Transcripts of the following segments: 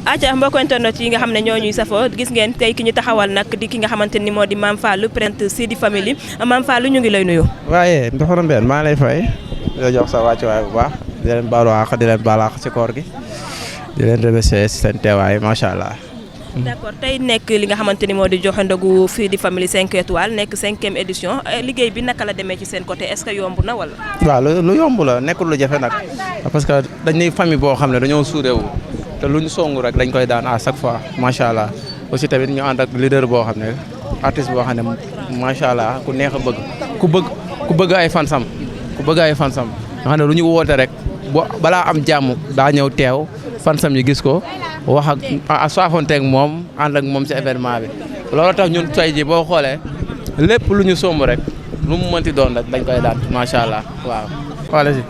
aca mbokk internet yi nga xam ne ñoo ñuy safoo gis ngeen tey ki ñu taxawal nag di ki nga xamante ni moo di Mame Fallou Prince Sidi Family Mame Fallou ñu ngi lay nuyu. waaye Ndofane Mbène maa lay fay di la jox sa wàccuwaay bu baax di leen baalu àq di leen baal àq ci koor gi di leen remercier ci seen teewaay macha allah. d'accord tey nekk li nga xamante ni moo di joxe ndogu Sidi Family 5 étoiles nekk 5e édition liggéey bi naka la demee ci seen côté est-ce que yomb na wala. waaw lu yomb la nekkul lu jafe nag parce que dañuy famille boo xam ne dañoo suudewu te lu ñu songu rek dañ koy daan à chaque fois macha allah aussi tamit ñu ànd ak leader boo xam ne artiste boo xam ne macha allah ku neex a bëgg ku bëgg ay fansam nga xam ne lu ñu woote rek balaa am jàmm daa ñëw teew fansam yi gis ko wax ak saafonteeg moom ànd ak moom ci événement bi loolu tax ñun tey ji boo xoolee lépp lu ñu somb rek lu mu mënti doon rek dañ koy daan macha allah waaw. xoole si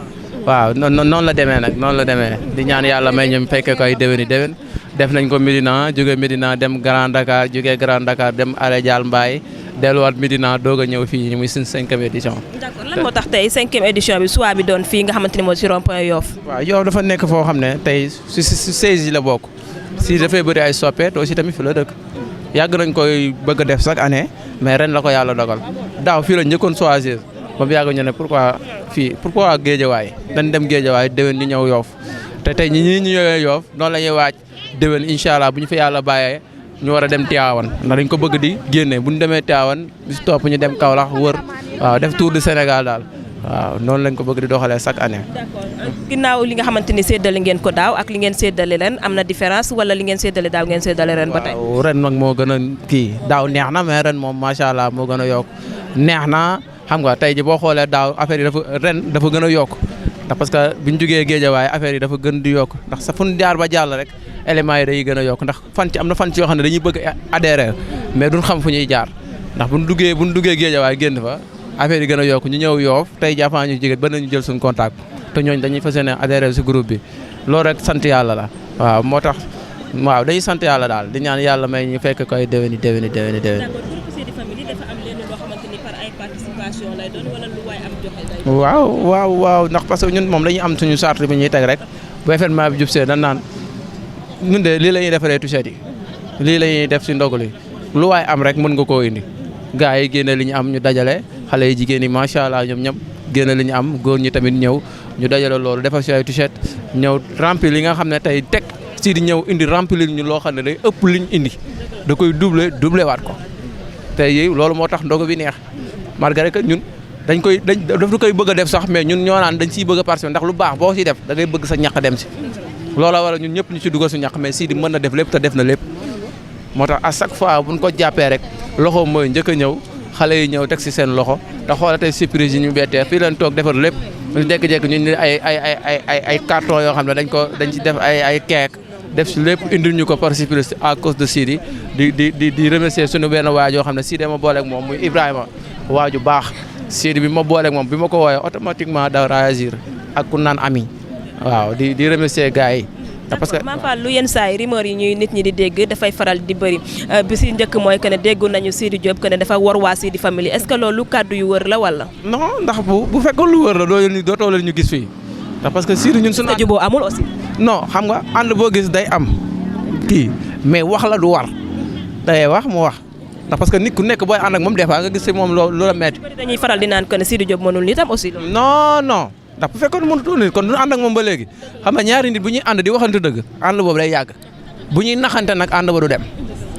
waaw noonu la demee nag noonu la demee di ñaan yàlla may ñu fekkee koy déwéni déwén def nañ ko Médina jóge Médina dem Grand Dakar jóge Grand Dakar dem Arrêt Dial Mbaye delluwaat Médina doog a ñëw fii muy suñ 5e édition. d'accord lan moo tax tey 5e édition bi soit bi doon fii nga xamante ni moo ci rond-point Yoff. waaw Yoff dafa nekk foo xam ne tey su 16 yi la bokk si dafay bëri ay soppe te aussi tamit fi la dëkk yàgg nañ koy bëgg a def chaque année mais ren la ko yàlla dogal daaw fii la njëkkoon choisir ba mu yàgg ñu ne pourquoi Géejawaay dañ dem Géejawaay déwén ñu ñëw Yoff te tey ñu ñëwee Yoff noonu la ñuy waaj déwén incha allah bu ñu fi yàlla bàyyee ñu war a dem Tivaouane ndax dañ ko bëgg di génne bu ñu demee Tivaouane bis topp ñu dem Kaolack wër waaw def tour du Sénégal daal waaw noonu lañ ko bëgg di doxalee chaque année. d'accord ginnaaw li nga xamante ni séddale ngeen ko daaw ak li ngeen séddale ren am na différence wala li ngeen séddale daaw ngeen séddale ren ba tey. waaw ren nag moo gën a kii daaw neex na mais ren moom macha allah moo gën a yokk neex na xam nga tey ji boo xoolee daaw affaire yi dafa gën a yokk ndax parce que biñ jugee Géejawaay affaire yi dafa gën di yokk ndax sa fu ñu jaar ba jàll rek éléments yi day gën a yokk ndax am na fan ci yoo xam ne dañuy bëgg adhérer mais duñ xam fu ñuy jaar ndax buñ duggee Géejawaay génn fa affaire yi gën a yokk ñu ñëw Yoff tey jàppaa ñu jigéen ba nañu jël suñu contact te ñooñ dañuy fas yéene adhérer si groupe bi loolu rek sant yàlla la waaw moo tax waaw dañuy sant yàlla daal di ñaan yàlla may ñu fekk koy déwéni. d'accord groupe Sidi Family dafa am lenn loo xamante ni par ay participation lay doon wala lu waay am joxe lay doon. waaw ndax parce que ñun moom dañuy am suñu charte bi ñuy teg rek bu événement bi jub see dañ naan ñun de lii la ñuy defaree t-shirt yi lii la ñuy def si ndogu li lu waay am rek mën nga koo indi gars yi génne li ñu am ñu dajale xale yi jigéen yi macha allah ñoom ñëpp génne li ñu am góor ñi tamit ñëw ñu dajale loolu defar si ay t-shirt ñëw remplir li nga xam ne tey teg si di ñëw indi remplir ñu loo xam ne day ëpp liñ indi da koy doublé waat ko tey yi loolu moo tax ndogu bi neex malgré que ñun dañ koy bëgg a def sax mais ñun ñoo naan dañ siy bëgg a participer ndax lu baax boo siy def da ngay bëgg sa ñàkk dem si loola wala ñun ñëpp ñu ci dugal su ñàkk mais Sidi mën na def lépp te def na lépp moo tax à chaque fois buñ ko jàppee rek loxo mooy njëkk a ñëw xale yi ñëw teg si seen loxo te xoola tey surprise yi ñu bettee fii leen toog defar lépp ñu jékki-jékki ñu ay carton yoo xam ne dañ ci def ay keek def si lépp indil ñu ko par surprise à cause de Sidi di remercier suñu benn waay yoo xam ne Sidi ma booleeg moom muy Ibrahima waaju baax Sidi bi ma booleeg moom bi ma ko woowee automatiquement daw réagir ak ku naan ami waaw di remercier gars yi. parce que Mame Fallou yenn saa yi rumeur yi ñuy nit ñi di dégg dafay faral di bëri bi si njëkk mooy que ne déggu nañu Sidi Diop que ne dafa war waa Sidi Family est-ce que loolu kàddu yu wër la wala. non ndax bu fekkoon lu wër la dootoo leen ñu gis fii ndax parce que Sidi ñun suñu. juboo amul aussi. non xam nga ànd boo gis day am kii mais wax la du war day wax mu wax ndax parce que nit ku nekk booy ànd ak moom des fois nga gis si moom loolu la metti. dañuy faral di naan que ne Sidi Diop mënul nitam aussi. non. ndax bu fekkoon mënutoon nit kon du ànd ak moom ba léegi xam nga ñaari nit bu ñuy ànd di waxante dëgg ànd boobu day yàgg bu ñuy naxante nag ànd ba du dem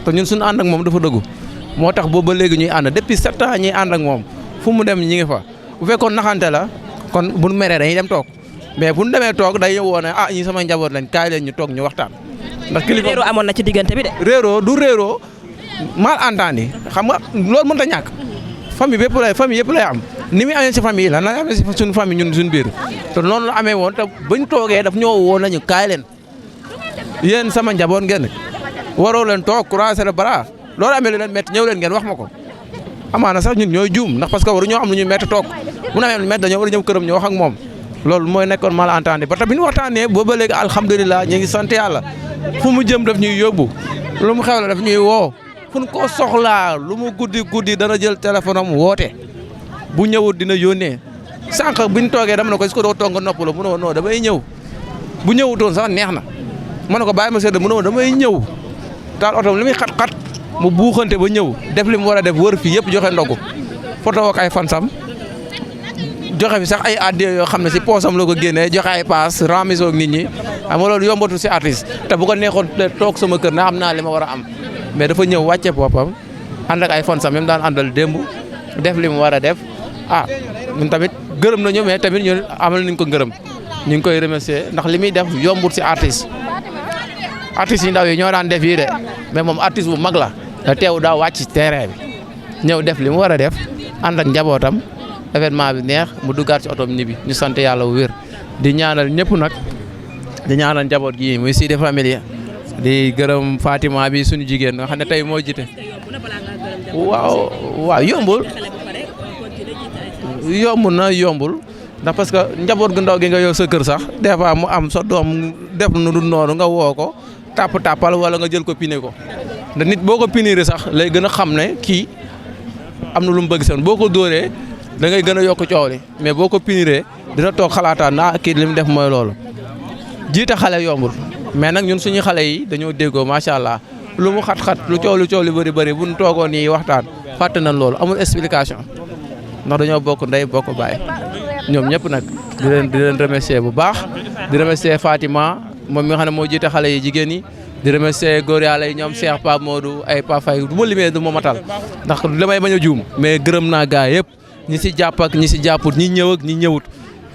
te ñun suñu ànd ak moom dafa dëggu moo tax boobu ba léegi ñuy ànd depuis 7 ans ñuy ànd ak moom fu mu dem ñi ngi fa bu fekkoon naxante la kon bu meree dañuy dem toog mais bu ñu demee toog day woo ne ñi sama njaboot lañ kaay leen ñu toog ñu waxtaan. ndax kilifa réeroo amoon na ci diggante bi de. réeroo du réeroo malentendu xam nga loolu mënut a ñàkk famille yëpp lay am. ni muy amee si famille la na amee si suñu famille ñun suñu biir te noonu la amee woon te bañ toogee daf ñoo woo nañu kaay leen yéen sama njaboot ngeen waroo leen toog croiser le bras loolu amee lu leen métti ñëw leen ngeen wax ma ko amaana sax ñun ñooy juum ndax parce que waru ñoo am lu ñuy métti toog bu amee lu métti dañoo war a ñëw këram ñu wax ak moom loolu mooy nekkoon malentendu ba tax bi ñu waxtaanee booba léegi alhamdulilah ñu ngi sant yàlla fu mu jëm daf ñuy yóbbu lu mu xew la daf ñuy woo fu ñu ko soxlaa lu mu guddi dana jël téléphone am woote bu ñëwut dina yónnee sànq bi ñu toogee dama ne ko est-ce que doo toog nga noppalu mu ne non damay ñëw bu ñëwutoon sax neex na ma ne ko bàyyi ma sedd mu ne ma damay ñëw taal oto li muy xat-xat mu buuxante ba ñëw def li mu war a def wër fii yëpp joxe ndogu photo ak ay fansam joxe fi sax ay addiya yoo xam ne si poosam la ko génnee joxe ay paas remise ak nit ñi xam nga loolu yombatul si artiste te bu ko neexoon toog sama kër na xam naa li ma war a am mais dafa ñëw wàcce boppam ànd ak ay fansam même daan àndal démb def li mu war a def ñun tamit gërëm nañu mais tamit ñun amal nañ ko ngërëm ñu ngi koy remercier ndax li muy def yombul si artiste yi ndaw yi ñoo daan def yii de mais moom artiste bu mag la te teew daa wàcc ci terrain bi ñëw def li mu war a def ànd ak njabootam événement bi neex mu duggaat ci otoom ñibbi ñu sant yàlla bu wér di ñaanal ñëpp nag di ñaanal njaboot gi muy Sidi Famille di gërëm Fatima bi suñu jigéen nga xam ne tey moo jiite waaw yombul yombul ndax parce que njaboot gu ndaw gi nga yow sa kër sax des fois mu am sa doom def nu dul noonu nga woo ko tàppal wala nga jël ko pine ko ndax nit boo ko piniree sax lay gën a xam ne kii am na lu mu bëgg seen boo ko dóoree da ngay gën a yokk coow li mais boo ko piniree dina toog xalaataan naa kii li mu def mooy loolu jiite xale yombul mais nag ñun suñu xale yi dañoo déggoo macha allah lu mu xat-xat lu coow li bëri bu ñu toogoon nii waxtaan fàtte nañ loolu amul explication ndax dañoo bokk ndey bokk baay ñoom ñëpp nag di leen remercier bu baax di remercier Fatima moom mi nga xam ne moo jiite xale yi jigéen ñi di remercier góor yàlla yi ñoom Cheikh Pape Modou ay Pape Faye du ma limee du ma matal ndax damay bañ a juum mais gërëm naa gaa yëpp ñi si jàpp ak ñi si jàpput ñi ñëw ak ñi ñëwut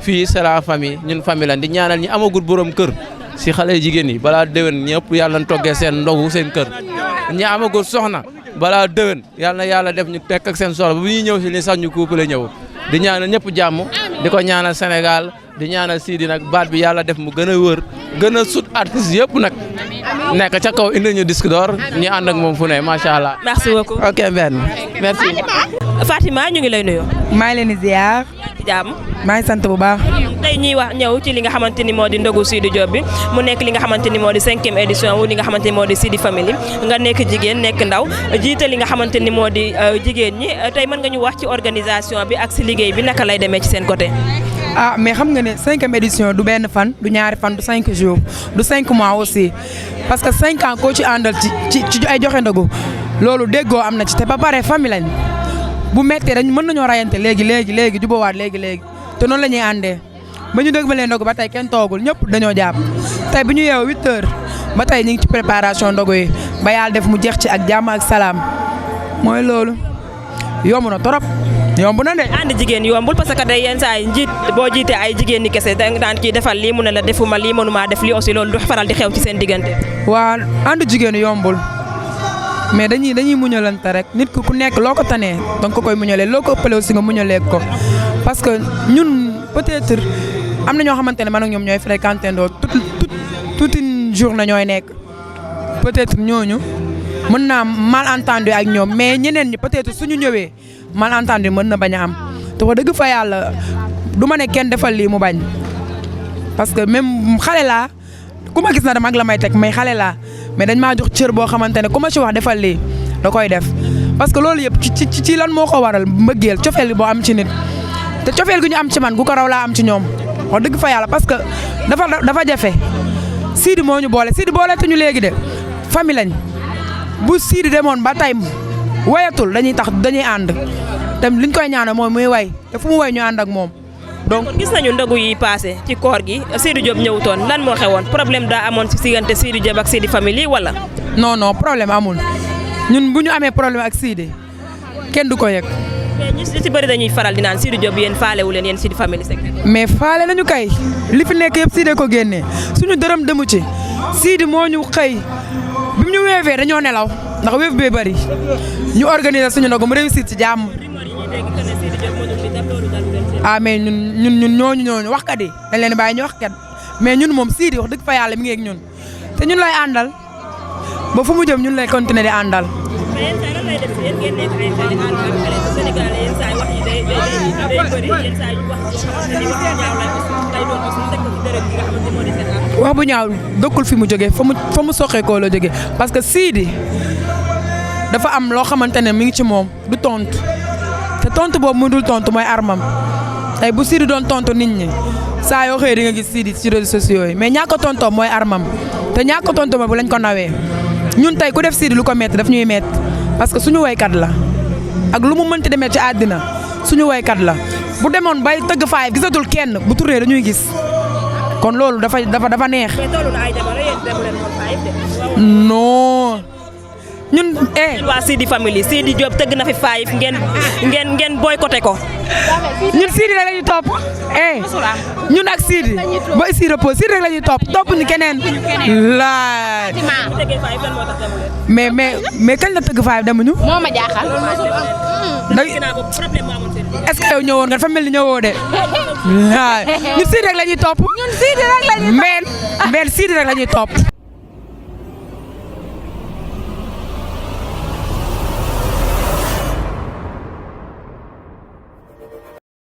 fii c'est la famille ñun famille lan di ñaanal ñi amagul borom kër si xale jigéen yi balaa déwén ñëpp yàlla na toggee seen ndogu seen kër ñi amagul soxna balaa déwén yàlla na yàlla def ñu tekk ak seen soxla bu ñuy ñëw si li sax ñu couple ñëw di ñaanal ñëpp jàmm di ko ñaanal Sénégal di ñaanal Sidi nag baat bi yàlla def mu gën a wër gën a sut artistes yëpp nag nekk ca kaw indi ñu disque d'or ñu ànd ak moom fu ne macha allah. merci beaucoup ok Ben merci. Fatima ñu ngi lay nuyu. maa ngi leen di ziar. jàmm. maa ngi sant bu baax. tey ñuy wax ñëw ci li nga xamante ni moo di ndogu Sidi Diop bi mu nekk li nga xamante ni moo di 5e édition wu li nga xamante ni moo di Sidi Family nga nekk jigéen nekk ndaw jiite li nga xamante ni moo di jigéen ñi tey mën nga ñu wax ci organisation bi ak si liggéey bi naka lay demee ci seen côté. ah mais xam nga ne 5e édition du benn fan du ñaari fan du 5 jours du 5 mois aussi parce que 5 ans koo ci àndal ci ay joxe ndogu loolu déggoo am na ci te ba pare famille lañ bu méttee dañ mën nañoo rayante léegi jubóowaat léegi te noonu la ñuy àndee ba ñu dégg ma leen ndogu ba tey kenn toogul ñëpp dañoo jàpp tey bu ñu yeewoo 8 heures ba tey ñu ngi ci préparation ndogu yi ba yàlla def mu jeex ci ak jàmm ak salaam mooy loolu yomb na trop. yomb na de. ànd jigéen yombul parce que day yenn saa yi njiit boo jiitee ay jigéen ñi kese da nga daan kii defal lii mu ne la defuma lii mënuma def lii aussi loolu du faral di xew ci seen diggante. waa ànd jigéen yombul mais dañuy muñalante rek nit ku nekk loo ko tanee danga ko koy muñalee loo ko ëppalee aussi nga muñalee ko parce que ñun peut-être am na ñoo xamante ne man ak ñoom ñooy fréquenté ndoo toute une journée ñooy nekk peut-être ñooñu mën naa malentendu ak ñoom mais ñeneen ñi peut-être suñu ñëwee. malentendu mën na bañ a am te wax dëgg fa yàlla du ma ne kenn defal lii mu bañ parce que même xale laa ku ma gis na dama ak la may teg mais xale laa mais dañ maa jox cër boo xamante ne ku ma ci wax defal lii da koy def parce que loolu yëpp ci lan moo ko waral mbëggeel cofeel boo am ci nit te cofeel gi ñu am ci man gu ko raw laa am ci ñoom wax dëgg fa yàlla parce que dafa jafe Sidi moo ñu boole Sidi boole te ñu léegi de famille lañ bu Sidi demoon ba tey wayatul dañuy ànd te liñ koy ñaanal mooy muy way te fu mu way ñu ànd ak moom donc. gis nañu ndogu yi passé ci koor gi Sidi Diop ñëwutoon lan moo xewoon problème daa amoon ci diggante Sidi Diop ak Sidi Family wala. non problème amul ñun bu ñu amee problème ak Sidi kenn du ko yëg. mais ñu ci bëri dañuy faral di naan Sidi Diop yéen faalewu leen yéen Sidi Family Seck. mais faale nañu kay li fi nekk yëpp Sidi ko génnee suñu dërëm demu ci Sidi moo ñu xëy bi mu ñu weefee dañoo nelaw. ndax wéef bee bëri ñu organiser suñu ndogu mu réussir ci jàmm. ah mais ñun ñooñu waxkat yi dañ leen bàyyi ñu wax kat mais ñun moom Sidi wax dëgg fa yàlla mi ngi ak ñun te ñun lay àndal ba fu mu jëm ñun lay continuer di àndal. mais yenn saa yi lan lay def yéen ngeen nekk ay xale Sénégal yenn saa yi wax yi day bëri yenn saa yi wax yoo xamante ni wax ñaaw lay doon aussi teg ko ci dërëb yi nga xamante moo di seen wax bu ñaaw dëkkul fi mu jógee fa mu soqeekoo la jógee parce que Sidi dafa am loo xamante ne mi ngi ci moom du tontu te tontu boobu mu dul tontu mooy armam tey bu Sidi doon tontu nit ñi saa yoo xëyee di nga gis Sidi ci réseaux sociaux yi mais ñàkk a tontoo mooy armam te ñàkk tontu ma bu lañ ko nawee ñun tey ku def Sidi lu ko métti daf ñuy métti parce que suñu woykat la ak lu mu mënti demee ci àddina suñu woykat la bu demoon bay tëgg faay gisatul kenn bu turee dañuy gis kon loolu dafa neex. mais toll na ay jamono yéen dem leen moom faay de. non ñun waa Sidi family Sidi Diop tëgg na fi faay ngeen boycotté ko. ñun Sidi rek la ñuy topp ñun ak Sidi ba Sidi repose Sidi rek la ñuy topp ñu keneen laay mais kañ la tëgg faay demuñu. moo ma jaaxal. est-ce que yow ñëwoon nga dafa mel ni ñëwoo de laay ñun Sidi rek la ñuy topp. ñun Sidi rek la ñuy topp mbeen Sidi rek la ñuy topp.